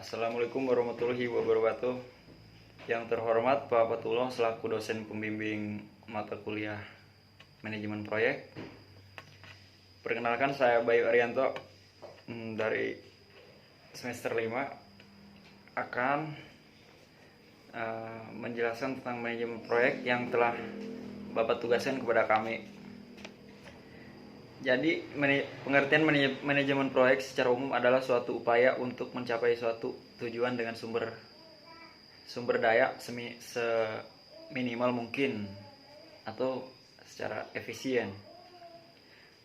Assalamualaikum warahmatullahi wabarakatuh. Yang terhormat Pak Patullah selaku dosen pembimbing mata kuliah manajemen proyek. Perkenalkan, saya Bayu Arianto dari semester 5 akan menjelaskan tentang manajemen proyek yang telah Bapak tugaskan kepada kami. Jadi pengertian manajemen proyek secara umum adalah suatu upaya untuk mencapai suatu tujuan dengan sumber daya seminimal mungkin atau secara efisien.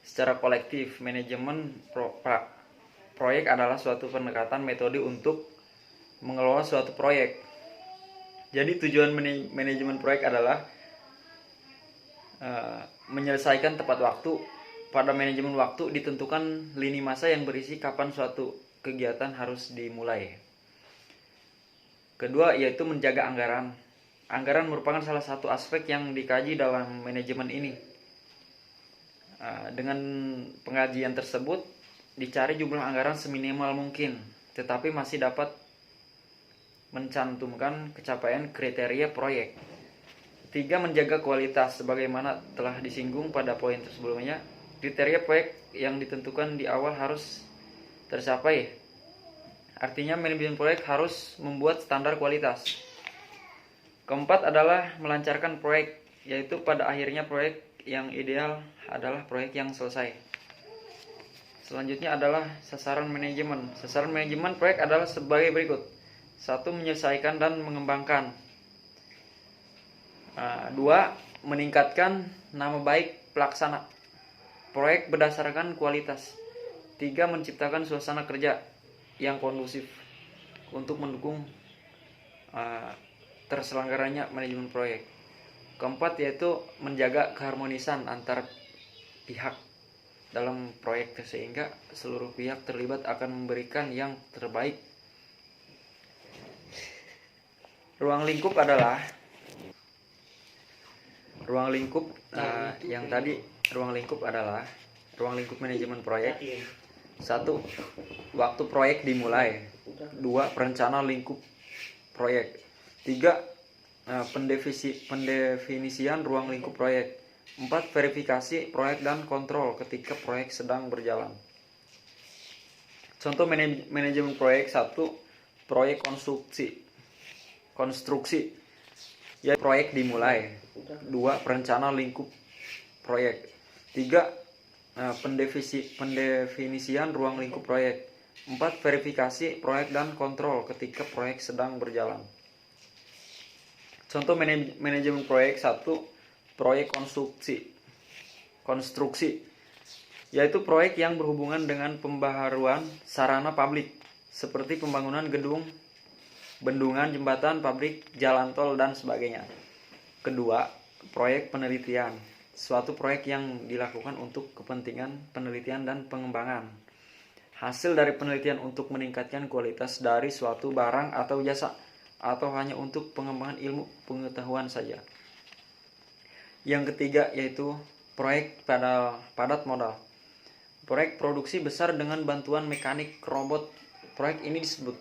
Secara kolektif, manajemen proyek adalah suatu pendekatan metode untuk mengelola suatu proyek. Jadi tujuan manajemen proyek adalah menyelesaikan tepat waktu. Pada manajemen waktu ditentukan lini masa yang berisi kapan suatu kegiatan harus dimulai. Kedua, yaitu menjaga anggaran. Anggaran merupakan salah satu aspek yang dikaji dalam manajemen ini. Dengan pengajian tersebut, dicari jumlah anggaran seminimal mungkin, tetapi masih dapat mencantumkan capaian kriteria proyek. 3. Menjaga kualitas. Sebagaimana telah disinggung pada poin sebelumnya, kriteria proyek yang ditentukan di awal harus tercapai. Artinya manajemen proyek harus membuat standar kualitas. Keempat adalah melancarkan proyek, yaitu pada akhirnya proyek yang ideal adalah proyek yang selesai. Selanjutnya adalah sasaran manajemen. Sasaran manajemen proyek adalah sebagai berikut. 1. Menyelesaikan dan mengembangkan. 2. Meningkatkan nama baik pelaksana proyek berdasarkan kualitas. 3. Menciptakan suasana kerja yang kondusif untuk mendukung terselenggaranya manajemen proyek. Keempat, yaitu menjaga keharmonisan antar pihak dalam proyek sehingga seluruh pihak terlibat akan memberikan yang terbaik. Ruang lingkup adalah ruang lingkup manajemen proyek. 1. Waktu proyek dimulai. 2. Perencanaan lingkup proyek. 3. Pendefinisian ruang lingkup proyek. 4. Verifikasi proyek dan kontrol ketika proyek sedang berjalan. Contoh manajemen proyek. 1. Proyek konstruksi. Yaitu proyek dimulai. 2. Perencanaan lingkup proyek. 3. Pendefinisian ruang lingkup proyek. 4. Verifikasi proyek dan kontrol ketika proyek sedang berjalan. Contoh manajemen proyek. 1. Proyek konstruksi, yaitu proyek yang berhubungan dengan pembaharuan sarana publik seperti pembangunan gedung, bendungan, jembatan, pabrik, jalan tol, dan sebagainya. Kedua, proyek penelitian. Suatu proyek yang dilakukan untuk kepentingan penelitian dan pengembangan. Hasil dari penelitian untuk meningkatkan kualitas dari suatu barang atau jasa, atau hanya untuk pengembangan ilmu pengetahuan saja. Yang ketiga, yaitu proyek padat modal. Proyek produksi besar dengan bantuan mekanik robot. Proyek ini disebut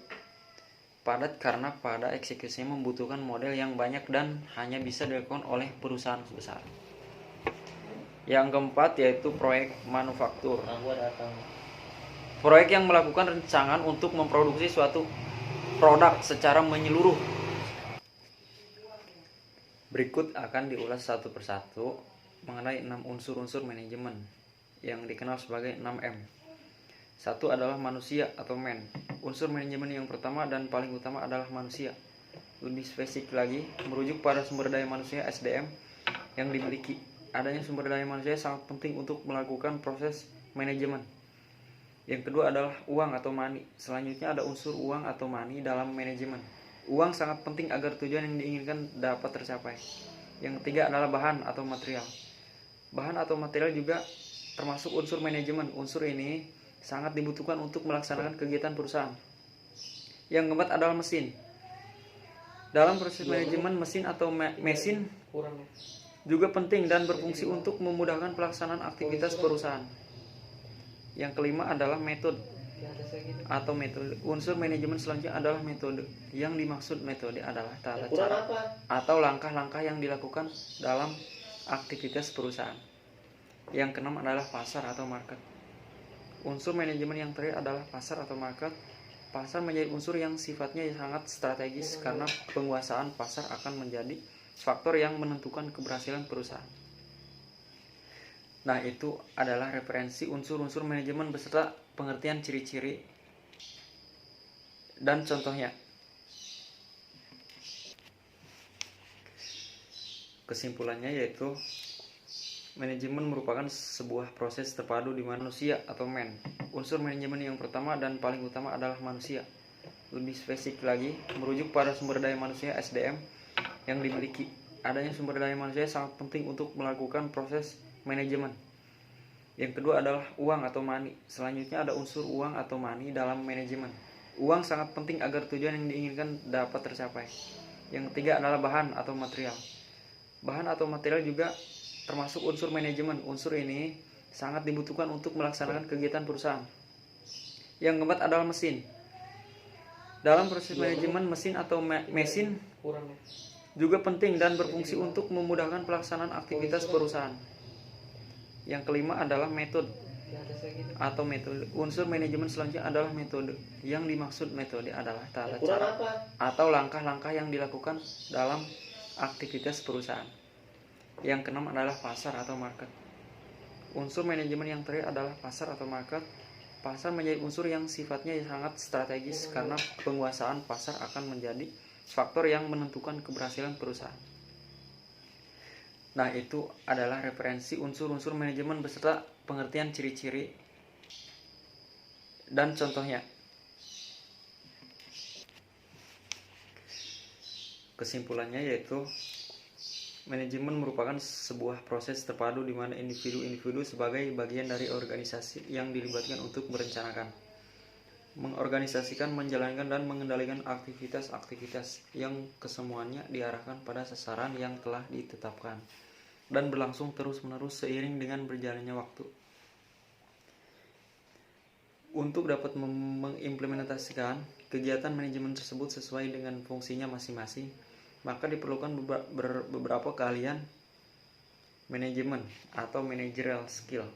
padat karena pada eksekusinya membutuhkan model yang banyak dan hanya bisa dilakukan oleh perusahaan besar. Yang keempat, yaitu proyek manufaktur. Proyek yang melakukan rancangan untuk memproduksi suatu produk secara menyeluruh. Berikut akan diulas satu persatu mengenai 6 unsur-unsur manajemen yang dikenal sebagai 6M. 1 adalah manusia atau man. Unsur manajemen yang pertama dan paling utama adalah manusia. Lebih spesifik lagi, merujuk pada sumber daya manusia SDM yang dimiliki. Adanya sumber daya manusia sangat penting untuk melakukan proses manajemen. Yang kedua adalah uang atau money. Selanjutnya ada unsur uang atau money dalam manajemen. Uang sangat penting agar tujuan yang diinginkan dapat tercapai. Yang ketiga adalah bahan atau material. Bahan atau material juga termasuk unsur manajemen. Unsur ini sangat dibutuhkan untuk melaksanakan kegiatan perusahaan. Yang keempat adalah mesin. Dalam proses manajemen, mesin atau mesin juga penting dan berfungsi untuk memudahkan pelaksanaan aktivitas perusahaan. Yang kelima adalah metode. atau metode. Unsur manajemen selanjutnya adalah metode. Yang dimaksud metode adalah tata cara atau langkah-langkah yang dilakukan dalam aktivitas perusahaan. Yang keenam adalah pasar atau market. Unsur manajemen yang terakhir adalah pasar atau market. Pasar menjadi unsur yang sifatnya sangat strategis karena penguasaan pasar akan menjadi faktor yang menentukan keberhasilan perusahaan. Nah, itu adalah referensi unsur-unsur manajemen beserta pengertian ciri-ciri dan contohnya. Kesimpulannya yaitu manajemen merupakan sebuah proses terpadu di mana manusia atau man. Unsur manajemen yang pertama dan paling utama adalah manusia. Lebih spesifik lagi, merujuk pada sumber daya manusia SDM yang dimiliki. Adanya sumber daya manusia sangat penting untuk melakukan proses manajemen. Yang kedua adalah uang atau money. Selanjutnya ada unsur uang atau money dalam manajemen. Uang sangat penting agar tujuan yang diinginkan dapat tercapai. Yang ketiga adalah bahan atau material. Bahan atau material juga termasuk unsur manajemen. Unsur ini sangat dibutuhkan untuk melaksanakan kegiatan perusahaan. Yang keempat adalah mesin. Dalam proses manajemen, mesin atau mesin juga penting dan berfungsi untuk memudahkan pelaksanaan aktivitas perusahaan. Yang kelima adalah metode atau metode. Unsur manajemen selanjutnya adalah metode. Yang dimaksud metode adalah tata cara atau langkah-langkah yang dilakukan dalam aktivitas perusahaan. Yang keenam adalah pasar atau market. Unsur manajemen yang terakhir adalah pasar atau market. Pasar menjadi unsur yang sifatnya sangat strategis karena penguasaan pasar akan menjadi faktor yang menentukan keberhasilan perusahaan. Nah, itu adalah referensi unsur-unsur manajemen beserta pengertian ciri-ciri dan contohnya. Kesimpulannya yaitu manajemen merupakan sebuah proses terpadu di mana individu-individu sebagai bagian dari organisasi yang dilibatkan untuk merencanakan, mengorganisasikan, menjalankan, dan mengendalikan aktivitas-aktivitas yang kesemuanya diarahkan pada sasaran yang telah ditetapkan dan berlangsung terus-menerus seiring dengan berjalannya waktu. Untuk dapat mengimplementasikan kegiatan manajemen tersebut sesuai dengan fungsinya masing-masing, maka diperlukan beberapa keahlian manajemen atau managerial skill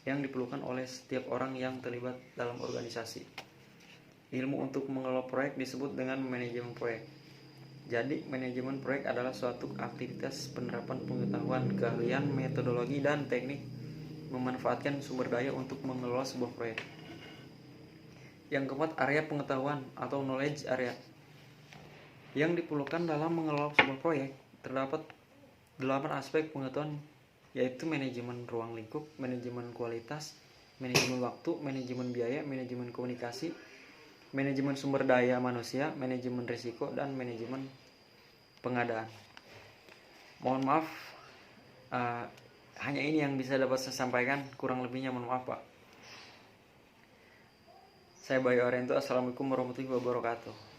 yang diperlukan oleh setiap orang yang terlibat dalam organisasi. Ilmu untuk mengelola proyek disebut dengan manajemen proyek. Jadi, manajemen proyek adalah suatu aktivitas penerapan pengetahuan, keahlian, metodologi, dan teknik memanfaatkan sumber daya untuk mengelola sebuah proyek. Yang keempat, area pengetahuan atau knowledge area. Yang diperlukan dalam mengelola sebuah proyek terdapat 8 aspek pengetahuan, yaitu manajemen ruang lingkup, manajemen kualitas, manajemen waktu, manajemen biaya, manajemen komunikasi, manajemen sumber daya manusia, manajemen risiko, dan manajemen pengadaan. Mohon maaf, hanya ini yang bisa dapat saya sampaikan, kurang lebihnya mohon maaf Pak. Saya Bayu Arianto, Assalamualaikum warahmatullahi wabarakatuh.